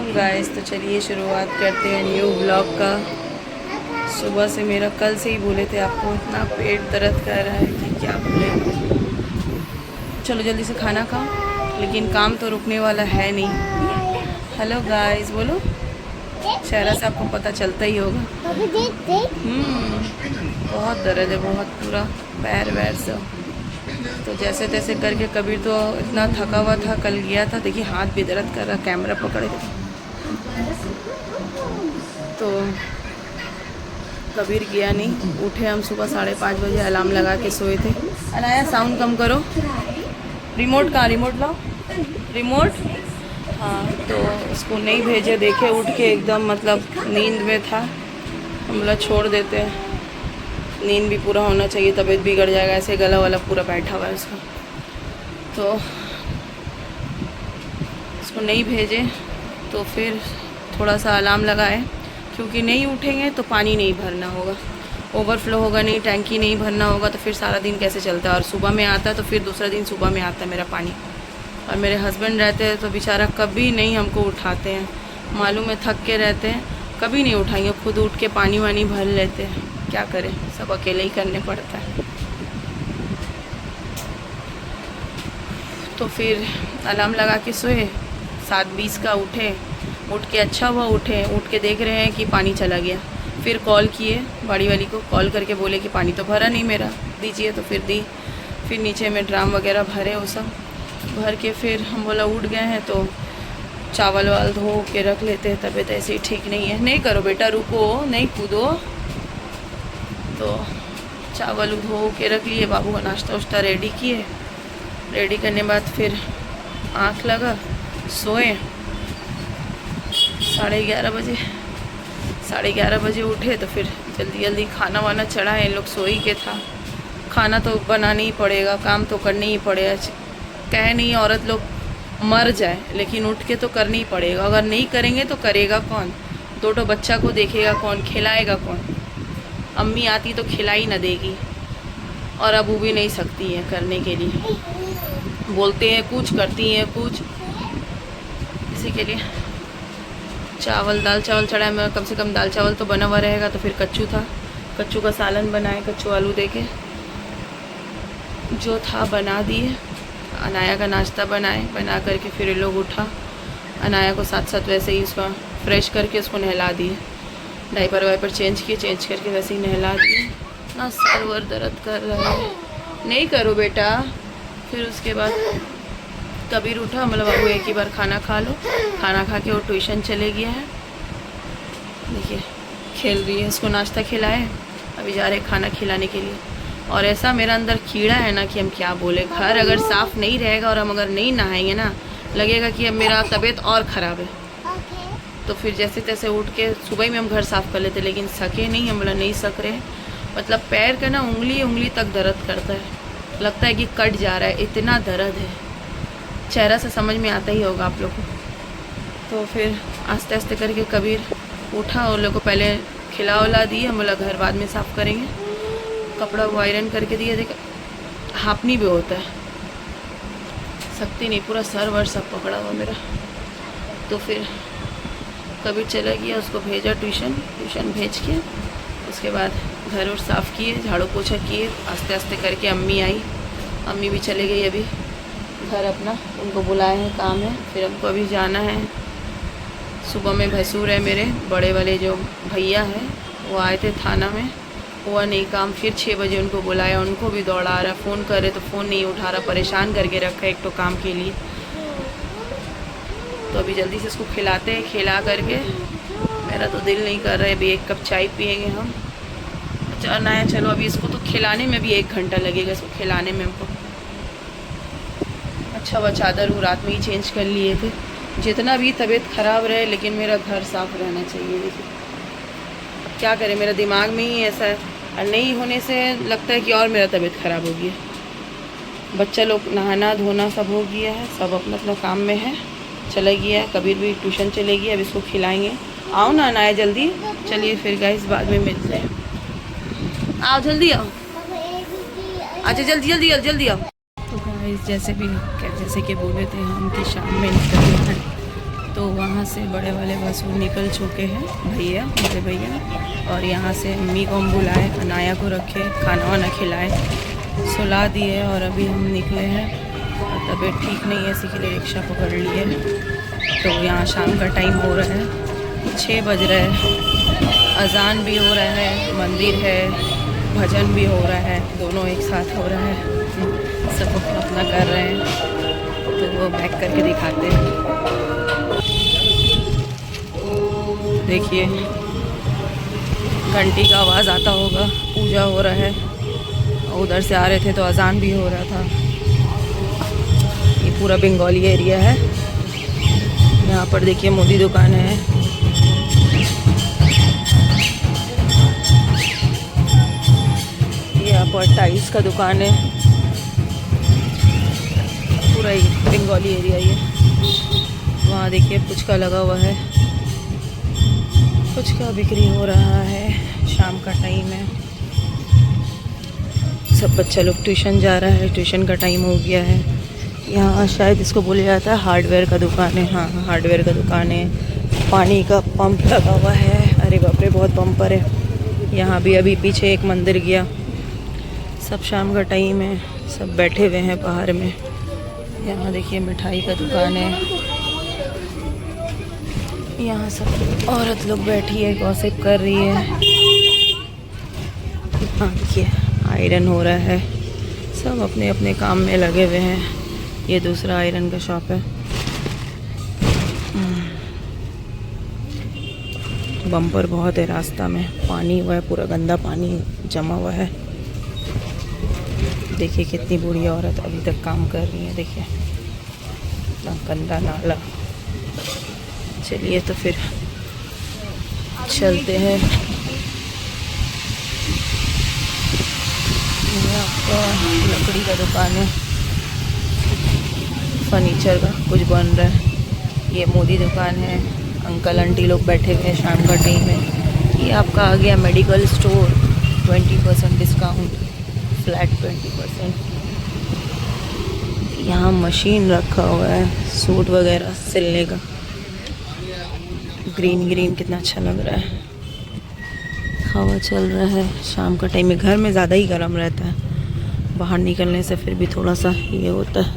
वालेकुम गाइस। तो चलिए शुरुआत करते हैं न्यू ब्लॉग का। सुबह से मेरा कल से ही बोले थे आपको इतना पेट दर्द कर रहा है कि क्या बोले। चलो जल्दी से खाना खाओ, लेकिन काम तो रुकने वाला है नहीं। हेलो गाइस बोलो, चेहरा से आपको पता चलता ही होगा। बहुत दर्द है, बहुत पूरा पैर वैर से। तो जैसे तैसे करके कबीर तो इतना थका हुआ था, कल गया था। देखिए हाथ भी दर्द कर रहा, कैमरा पकड़े थे। तो कबीर गया नहीं, उठे हम सुबह 5:30 बजे, अलार्म लगा के सोए थे। अनाया साउंड कम करो। रिमोट कहाँ, रिमोट लाओ, रिमोट। हाँ तो उसको नहीं भेजे, देखे उठ के एकदम मतलब नींद में था। हम बोला छोड़ देते हैं, नींद भी पूरा होना चाहिए, तबीयत बिगड़ जाएगा। ऐसे गला वाला पूरा बैठा हुआ है उसका। तो उसको नहीं भेजे, तो फिर थोड़ा सा अलार्म लगाए, क्योंकि नहीं उठेंगे तो पानी नहीं भरना होगा, ओवरफ्लो होगा नहीं, टैंकी नहीं भरना होगा, तो फिर सारा दिन कैसे चलता है। और सुबह में आता है तो फिर दूसरा दिन सुबह में आता है मेरा पानी। और मेरे हस्बैंड रहते हैं तो बेचारा कभी नहीं हमको उठाते हैं, मालूम है थक के रहते हैं, कभी नहीं उठाएंगे, खुद उठ के पानी वानी भर लेते हैं। क्या करें, सब अकेले ही करने पड़ता है। तो फिर अलार्म लगा के सोए, 7:20 का उठे। उठ के अच्छा हुआ उठे, उठ के देख रहे हैं कि पानी चला गया। फिर कॉल किए बाड़ी वाली को, कॉल करके बोले कि पानी तो भरा नहीं मेरा, दीजिए। तो फिर दी। फिर नीचे में ड्राम वगैरह भरे, वो सब भर के फिर हम बोला उठ गए हैं तो चावल वाल धो के रख लेते हैं, तबीयत ऐसे ही ठीक नहीं है। नहीं करो बेटा, रुको, नहीं कूदो। तो चावल धो के रख लिए, बाबू का नाश्ता वाश्ता रेडी किए। रेडी करने के बाद फिर आँख लगा, सोए। 11:30 बजे, 11:30 बजे उठे। तो फिर जल्दी जल्दी खाना वाना चढ़ा है, इन लोग सोई के था। खाना तो बनाना ही पड़ेगा, काम तो करनी ही पड़ेगा। कहे नहीं औरत लोग मर जाए, लेकिन उठ के तो करनी ही पड़ेगा। अगर नहीं करेंगे तो करेगा कौन, दो बच्चा को देखेगा कौन, खिलाएगा कौन। अम्मी आती तो खिलाई ना देगी, और अब वो भी नहीं सकती है करने के लिए, बोलते हैं कुछ, करती हैं कुछ। इसी के लिए दाल चावल चढ़ा है। मैं कम से कम दाल चावल तो बना हुआ रहेगा। तो फिर कच्चू था, कच्चू का सालन बनाए, कच्चू आलू दे के जो था बना दिए। अनाया का नाश्ता बनाए, बना करके फिर ये लोग उठा। अनाया को साथ साथ वैसे ही उसका फ्रेश करके उसको नहला दिए, डायपर वाइपर चेंज किए, चेंज करके वैसे ही नहला दिए ना। सर वर दर्द कर रहा है, नहीं करो बेटा। फिर उसके बाद कबीर उठा, मतलब बाबू एक ही बार खाना खा लो। खाना खा के वो ट्यूशन चले गया है। देखिए खेल रही है, उसको नाश्ता खिलाए, अभी जा रहे खाना खिलाने के लिए। और ऐसा मेरा अंदर कीड़ा है ना कि हम क्या बोले। घर अगर साफ़ नहीं रहेगा और हम अगर नहीं नहाएंगे ना, लगेगा कि अब मेरा तबीयत और ख़राब है। तो फिर जैसे तैसे उठ के सुबह में हम घर साफ़ कर लेते, लेकिन सके नहीं, हम बोला नहीं सक रहे। मतलब पैर का ना उंगली तक दर्द करता है, लगता है कि कट जा रहा है, इतना दर्द है। चेहरा से समझ में आता ही होगा आप लोग को। तो फिर आस्ते आस्ते करके कबीर उठा, और लोग को पहले खिला उला दिए। हम बोला घर बाद में साफ़ करेंगे। कपड़ा वो आयरन करके दिए। देख हापनी भी होता है, सकती नहीं, पूरा सर वर सब पकड़ा हुआ मेरा। तो फिर कबीर चला गया, उसको भेजा ट्यूशन भेज के उसके बाद घर और साफ़ किए, झाड़ू पोछा किए। आस्ते आस्ते करके अम्मी आई, अम्मी भी चले गई अभी घर अपना, उनको बुलाए हैं, काम है। फिर हमको अभी जाना है। सुबह में भैंसूर है मेरे बड़े वाले जो भैया हैं, वो आए थे थाना में, हुआ नहीं काम। फिर 6 बजे उनको बुलाया, उनको भी दौड़ा रहा, फ़ोन करे तो फ़ोन नहीं उठा रहा, परेशान करके रखा एक तो काम के लिए। तो अभी जल्दी से इसको खिलाते हैं, खिला करके मेरा तो दिल नहीं कर रहा है, अभी 1 कप चाय पियेंगे हम। अच्छा नया, चलो अभी इसको तो खिलाने में भी 1 घंटा लगेगा, इसको खिलाने में हमको। अच्छा वह चादर वो रात में ही चेंज कर लिए थे। जितना भी तबीयत ख़राब रहे, लेकिन मेरा घर साफ़ रहना चाहिए। देखिए क्या करें, मेरा दिमाग में ही ऐसा है, और नहीं होने से लगता है कि और मेरा तबीयत ख़राब हो गया। बच्चा लोग नहाना धोना सब हो गया है, सब अपना अपना काम में है, चला गया है। कबीर भी ट्यूशन चले गया, अब इसको खिलाएंगे। आओ ना अनाया जल्दी। चलिए फिर गाइस बाद में मिलते हैं, आओ जल्दी आओ। अच्छा जल्दी जल्दी जल्दी आओ। तो गाइस जैसे कि बोले थे हम कि शाम में निकलना है, तो वहाँ यहाँ से बड़े वाले वसूल निकल चुके हैं भैया, मेरे भैया। और यहाँ से अम्मी को हम बुलाए, अनाया को रखे, खाना वाना खिलाए, सुला दिए। और अभी हम निकले हैं और तबीयत ठीक नहीं है, इसी के लिए रिक्शा पकड़ लिए। तो यहाँ शाम का टाइम हो रहा है, 6 बज रहे हैं। अजान भी हो रहा है, मंदिर है, भजन भी हो रहा है, दोनों एक साथ हो रहा है। सब अपना अपना कर रहे हैं, तो वो बैक करके दिखाते हैं। देखिए घंटी का आवाज़ आता होगा, पूजा हो रहा है। उधर से आ रहे थे तो अजान भी हो रहा था। ये पूरा बंगाली एरिया है। यहाँ पर देखिए मोदी दुकान है। यहाँ पर टाइल्स का दुकान है। पूरा ही बंगाली एरिया ये। वहाँ देखिए पुचका लगा हुआ है, पुचका बिक्री हो रहा है। शाम का टाइम है, सब बच्चा लोग ट्यूशन जा रहा है, ट्यूशन का टाइम हो गया है। यहाँ शायद इसको बोला जाता है हार्डवेयर का दुकान है। हाँ, हार्डवेयर का दुकान है। पानी का पंप लगा हुआ है। अरे बाप रे, बहुत बम्पर है। यहाँ भी अभी पीछे एक मंदिर गया। सब शाम का टाइम है, सब बैठे हुए हैं बाहर में। यहाँ देखिए मिठाई का दुकान है। यहाँ सब औरत लोग बैठी है, गॉसिप कर रही है। हाँ देखिए आयरन हो रहा है, सब अपने अपने काम में लगे हुए हैं। ये दूसरा आयरन का शॉप है। बम्पर बहुत है रास्ता में, पानी हुआ है, पूरा गंदा पानी जमा हुआ है। देखिए कितनी बूढ़ी औरत अभी तक काम कर रही है। देखिए इतना गंदा नाला। चलिए तो फिर चलते हैं। ये आपका लकड़ी का दुकान है, फर्नीचर का कुछ बन रहा है। ये मोदी दुकान है। अंकल आंटी लोग बैठे हुए हैं, शाम का टाइम है। ये आपका आ गया मेडिकल स्टोर, 20% डिस्काउंट, फ्लैट 20%। यहाँ मशीन रखा हुआ है सूट वगैरह सिलने का। ग्रीन ग्रीन कितना अच्छा लग रहा है। हवा चल रहा है। शाम का टाइम में घर में ज़्यादा ही गर्म रहता है, बाहर निकलने से फिर भी थोड़ा सा ये होता है।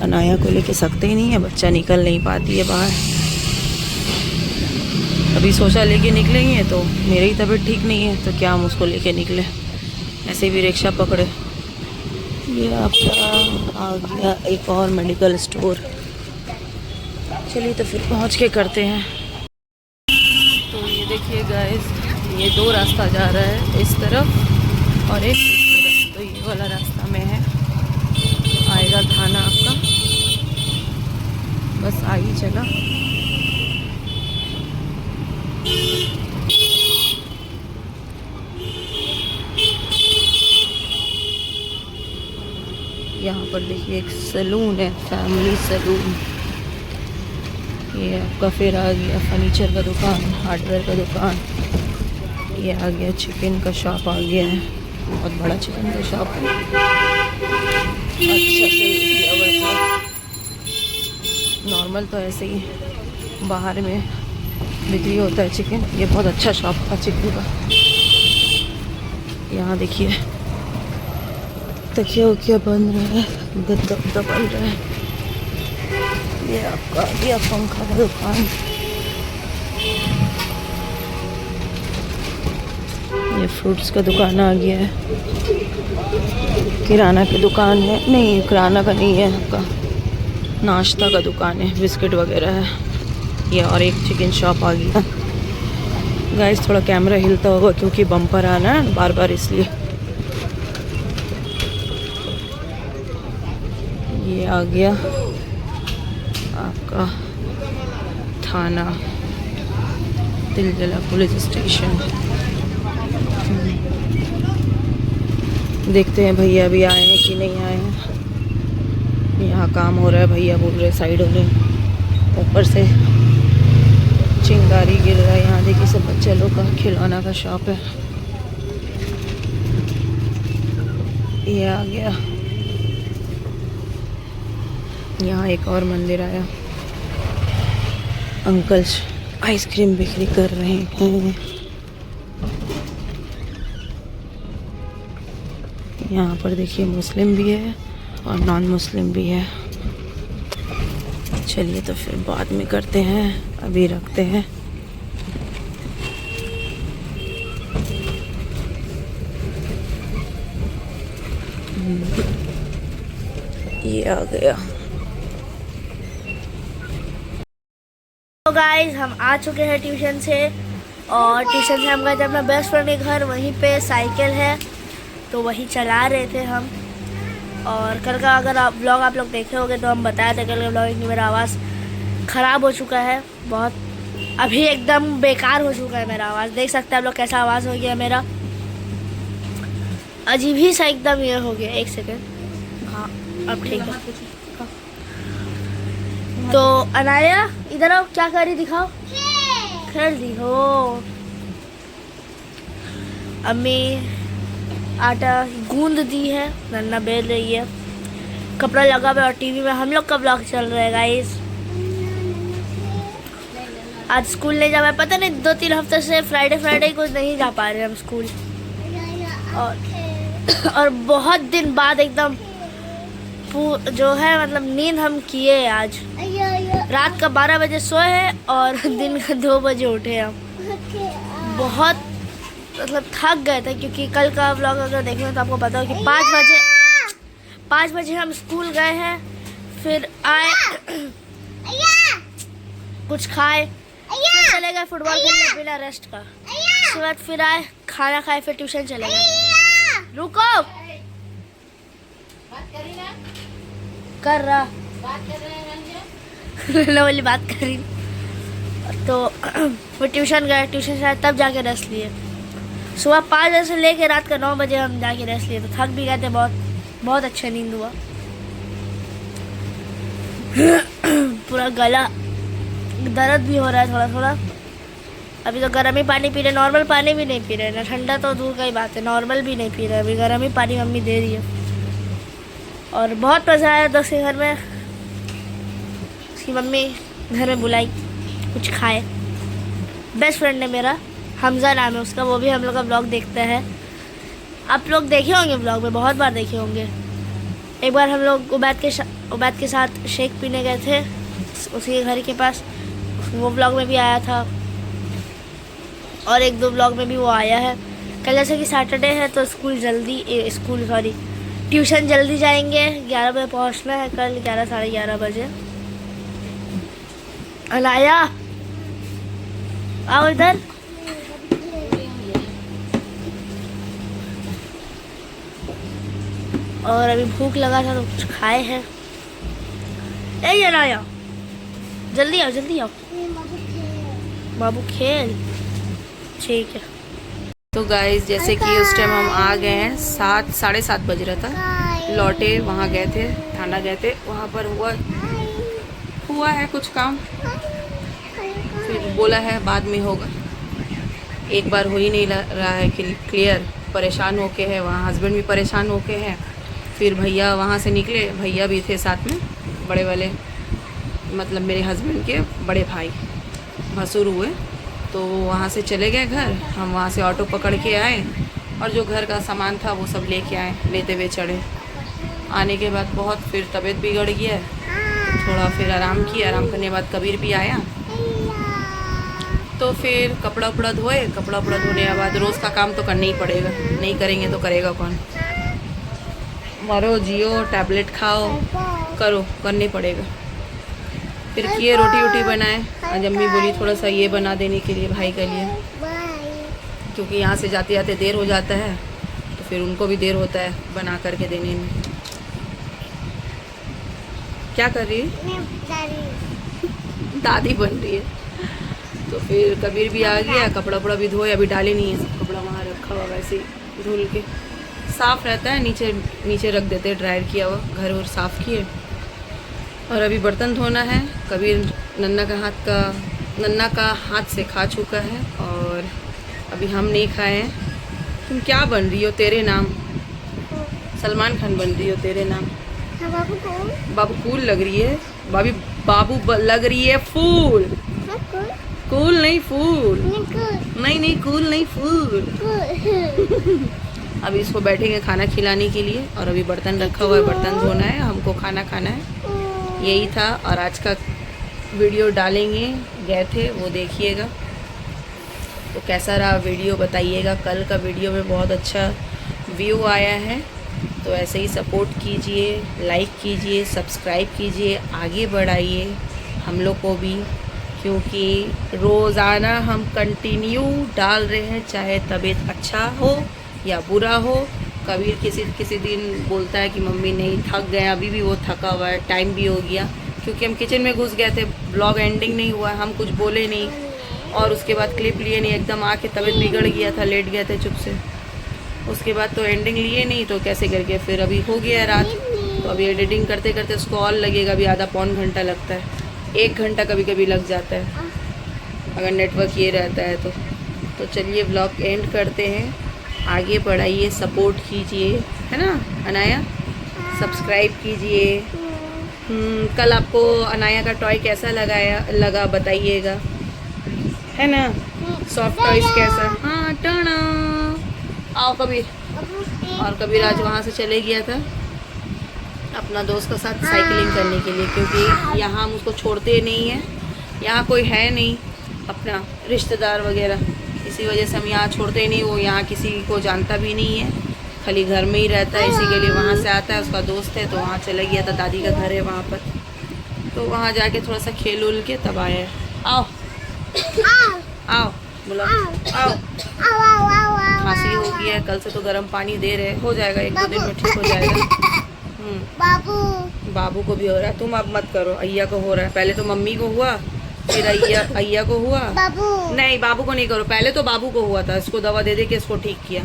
अनाया को लेके सकते ही नहीं है, बच्चा निकल नहीं पाती है बाहर। अभी सोचा लेके निकलेंगे तो मेरी तबीयत ठीक नहीं है, तो क्या हम उसको लेके निकले, ऐसे भी रिक्शा पकड़े। ये आपका आ गया एक और मेडिकल स्टोर। चलिए तो फिर पहुंच के करते हैं। तो ये देखिए गाइस, ये 2 रास्ता जा रहा है, इस तरफ और एक इस तरफ। तो ये वाला रास्ता में है, आएगा थाना आपका। बस आ ही चला। यहाँ पर देखिए एक सैलून है, फैमिली सैलून। ये आपका फिर आ गया फर्नीचर का दुकान, हार्डवेयर का दुकान। ये आ गया चिकन का शॉप आ गया है, बहुत बड़ा चिकन का शॉप है। अच्छा से किया हुआ है। नॉर्मल तो ऐसे ही बाहर में बिक्री होता है चिकन। ये बहुत अच्छा शॉप था चिकन का। यहाँ देखिए तकिया उकिया बन रहा है, गद्दा बन रहा है। ये आपका गया पंखा का दुकान। ये फ्रूट्स का दुकान आ गया है। किराना की दुकान है, नहीं किराना का नहीं है, आपका नाश्ता का दुकान है, बिस्किट वगैरह है। ये और एक चिकन शॉप आ गया। गाइस थोड़ा कैमरा हिलता होगा क्योंकि बम्पर आना है बार बार, इसलिए। ये आ गया आपका थाना, तिलजला पुलिस स्टेशन। देखते हैं भैया अभी आए हैं कि नहीं आए हैं। यहाँ काम हो रहा है, भैया बोल रहे साइड हो रहे। ऊपर से चिंगारी गिर रहा है। यहाँ देखिए सब बच्चे लोग का खिलौना का शॉप है। ये आ गया। यहाँ एक और मंदिर आया। अंकल आइसक्रीम बिक्री कर रहे हैं। यहाँ पर देखिए मुस्लिम भी है और नॉन मुस्लिम भी है। चलिए तो फिर बाद में करते हैं, अभी रखते हैं। ये आ गया। तो गाइस हम आ चुके हैं ट्यूशन से, और ट्यूशन से हम गए थे अपना बेस्ट फ्रेंड के घर। वहीं पे साइकिल है तो वही चला रहे थे हम। और कल का अगर आप ब्लॉग आप लोग देखे होंगे तो हम बताए थे कल का ब्लॉग कि मेरा आवाज़ ख़राब हो चुका है बहुत, अभी एकदम बेकार हो चुका है मेरा आवाज़। देख सकते हैं आप लोग कैसा आवाज़ हो गया मेरा, अजीब ही सा एकदम ये हो गया। एक सेकेंड, हाँ अब ठीक है। तो अनाया इधर आओ, क्या कर रही दिखाओ। खेल दी हो। अम्मी आटा गूंद दी है, नन्ना बेल रही है, कपड़ा लगा हुआ और टीवी में हम लोग का ब्लॉग चल रहा है गाइस। आज स्कूल नहीं जा रहा है, पता नहीं 2-3 हफ्ते से फ्राइडे को नहीं जा पा रहे हम स्कूल। और बहुत दिन बाद एकदम जो है मतलब नींद हम किए आज। रात का 12 बजे सोए हैं और दिन का 2 बजे उठे हम। बहुत मतलब थक गए थे, क्योंकि कल का व्लॉग अगर देखेंगे तो आपको पता हो कि 5 बजे हम स्कूल गए हैं, फिर आए कुछ खाए, फिर चले गए फुटबॉल खेलने बिना रेस्ट का। उसके बाद फिर आए खाना खाए, फिर ट्यूशन चले गए। रुको, कर रहा वाली बात कर रही। तो फिर ट्यूशन गए, ट्यूशन से तब जाके रेस्ट लिए। सुबह 5 बजे से लेके रात का 9 बजे हम जाके रेस्ट लिए, तो थक भी गए थे बहुत अच्छा नींद हुआ। पूरा गला दर्द भी हो रहा है थोड़ा। अभी तो गर्म ही पानी पी रहे, नॉर्मल पानी भी नहीं पी रहे ना, ठंडा तो दूर का ही बात है, नॉर्मल भी नहीं पी रहे, अभी गर्म ही पानी मम्मी दे रही है। और बहुत मज़ा आया दोस्त के घर में, उसकी मम्मी घर में बुलाई कुछ खाए। बेस्ट फ्रेंड है मेरा, हमज़ा नाम है उसका, वो भी हम लोग का ब्लॉग देखता है। आप लोग देखे होंगे ब्लॉग में, बहुत बार देखे होंगे। एक बार हम लोग उबैद के साथ शेक पीने गए थे उसी के घर के पास, वो ब्लॉग में भी आया था, और 1-2 ब्लॉग में भी वो आया है। कल जैसे कि सैटरडे है तो ट्यूशन जल्दी जाएंगे, 11 बजे पहुंचना है कल, 11 साढ़े 11 बजे। अलाया आओ इधर। और अभी भूख लगा था तो कुछ खाए हैं। ए अलाया जल्दी आओ बाबू खेल। ठीक है। तो गाइस जैसे कि उस टाइम हम आ गए हैं, 7 साढ़े 7 बज रहा था, लौटे वहाँ गए थे, थाना गए थे, वहाँ पर हुआ है कुछ काम, फिर बोला है बाद में होगा। एक बार हो ही नहीं रहा है क्लियर, परेशान होके है वहाँ, हस्बैंड भी परेशान होके है। फिर भैया वहाँ से निकले, भैया भी थे साथ में, बड़े वाले मतलब मेरे हस्बैंड के बड़े भाई भसुर हुए, तो वहाँ से चले गए घर। हम वहाँ से ऑटो पकड़ के आए और जो घर का सामान था वो सब लेके आए, लेते हुए चढ़े। आने के बाद बहुत फिर तबीयत बिगड़ गया, तो थोड़ा फिर आराम किया। आराम करने के बाद कबीर भी आया, तो फिर कपड़ा उपड़ा धोए। कपड़ा उपड़ा धोने के बाद रोज़ का काम तो करना ही पड़ेगा, नहीं करेंगे तो करेगा कौन। मरो जियो, टैबलेट खाओ, करो, करने पड़ेगा। फिर किए, रोटी वोटी बनाए। आज अम्मी बोली थोड़ा सा ये बना देने के लिए भाई के लिए, क्योंकि यहाँ से जाते जाते देर हो जाता है, तो फिर उनको भी देर होता है बना करके देने में। क्या कर रही है? दादी बन रही है। तो फिर कबीर भी आ गया, कपड़ा उपड़ा भी धोए, अभी डाले नहीं है, सब कपड़ा वहाँ रखा हुआ वैसे ही धुल के साफ़ रहता है, नीचे रख देते, ड्रायर किया हुआ, घर और साफ़ किए। और अभी बर्तन धोना है। कबीर नन्ना का हाथ से खा चुका है और अभी हम नहीं खाए हैं। तुम क्या बन रही हो? तेरे नाम सलमान खान बन रही हो, तेरे नाम। बाबू कूल लग रही है, बाबू लग रही है फूल। कूल नहीं फूल, नहीं कूल नहीं फूल। अभी इसको बैठेंगे खाना खिलाने के लिए और अभी बर्तन रखा हुआ है, बर्तन धोना है, हमको खाना खाना है। यही था और आज का वीडियो डालेंगे, गए थे वो देखिएगा। तो कैसा रहा वीडियो बताइएगा। कल का वीडियो में बहुत अच्छा व्यू आया है, तो ऐसे ही सपोर्ट कीजिए, लाइक कीजिए, सब्सक्राइब कीजिए, आगे बढ़ाइए हम लोग को भी, क्योंकि रोज़ाना हम कंटिन्यू डाल रहे हैं, चाहे तबीयत अच्छा हो या बुरा हो। कबीर किसी दिन बोलता है कि मम्मी नहीं थक गए, अभी भी वो थका हुआ है, टाइम भी हो गया, क्योंकि हम किचन में घुस गए थे, ब्लॉग एंडिंग नहीं हुआ, हम कुछ बोले नहीं और उसके बाद क्लिप लिए नहीं, एकदम आके तबीयत बिगड़ गया था, लेट गए थे चुप से। उसके बाद तो एंडिंग लिए नहीं, तो कैसे करके फिर अभी हो गया रात। तो अभी एडिटिंग करते करते उसको और लगेगा, अभी आधा पौन घंटा लगता है, 1 घंटा कभी कभी लग जाता है अगर नेटवर्क ये रहता है तो चलिए ब्लॉग एंड करते हैं। आगे बढ़ाइए, सपोर्ट कीजिए, है ना अनाया, सब्सक्राइब कीजिए। कल आपको अनाया का टॉय कैसा लगा बताइएगा, है ना, सॉफ्ट टॉयज कैसा। हाँ टाना, आओ कबीर। और कबीर आज वहाँ से चले गया था अपना दोस्त के साथ साइकिलिंग करने के लिए, क्योंकि यहाँ हम उसको छोड़ते नहीं हैं, यहाँ कोई है नहीं अपना रिश्तेदार वगैरह, इसी वजह से हम यहाँ छोड़ते ही नहीं। वो यहाँ किसी को जानता भी नहीं है, खाली घर में ही रहता है, इसी के लिए वहाँ से आता है, उसका दोस्त है तो वहाँ चला गया था, दादी का घर है वहाँ पर, तो वहाँ जाके थोड़ा सा खेल उल के तब आया है। आओ आओ बोला, आओ। खांसी हो गया है, कल से तो गर्म पानी दे रहे, हो जाएगा 1-2 दिन में ठीक हो जाएगा। बाबू को भी हो रहा है, तुम अब मत करो, अय्या को हो रहा है, पहले तो मम्मी को हुआ, फिर अय्या को हुआ। नहीं बाबू को नहीं करो, पहले तो बाबू को हुआ था, इसको दवा दे के इसको ठीक किया।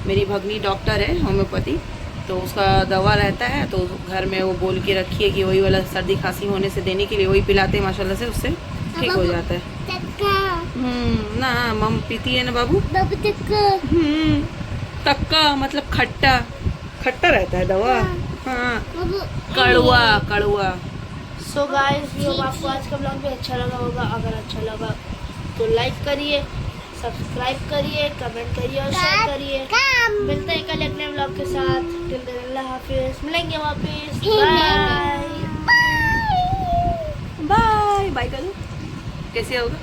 मेरी भगनी डॉक्टर है होम्योपैथी, तो उसका दवा रहता है, तो घर में वो बोल के रखी है कि वही वाला सर्दी खांसी होने से देने के लिए वही पिलाते हैं, माशाल्लाह से उससे ठीक हो जाता है। ना मम पीती है ना बाबू। तक्का मतलब खट्टा खट्टा रहता है दवा। हाँ कड़वा कड़वा। सो गाइस, ये आपको आज का ब्लॉग भी अच्छा लगा होगा। अगर अच्छा लगा तो लाइक करिए, सब्सक्राइब करिए, कमेंट करिए और शेयर करिए। मिलते हैं कल एक नए ब्लॉग के साथ। टिल देन अल्लाह हाफिज़, मिलेंगे वापस। बाय बाय बाय करो, कैसे होगा।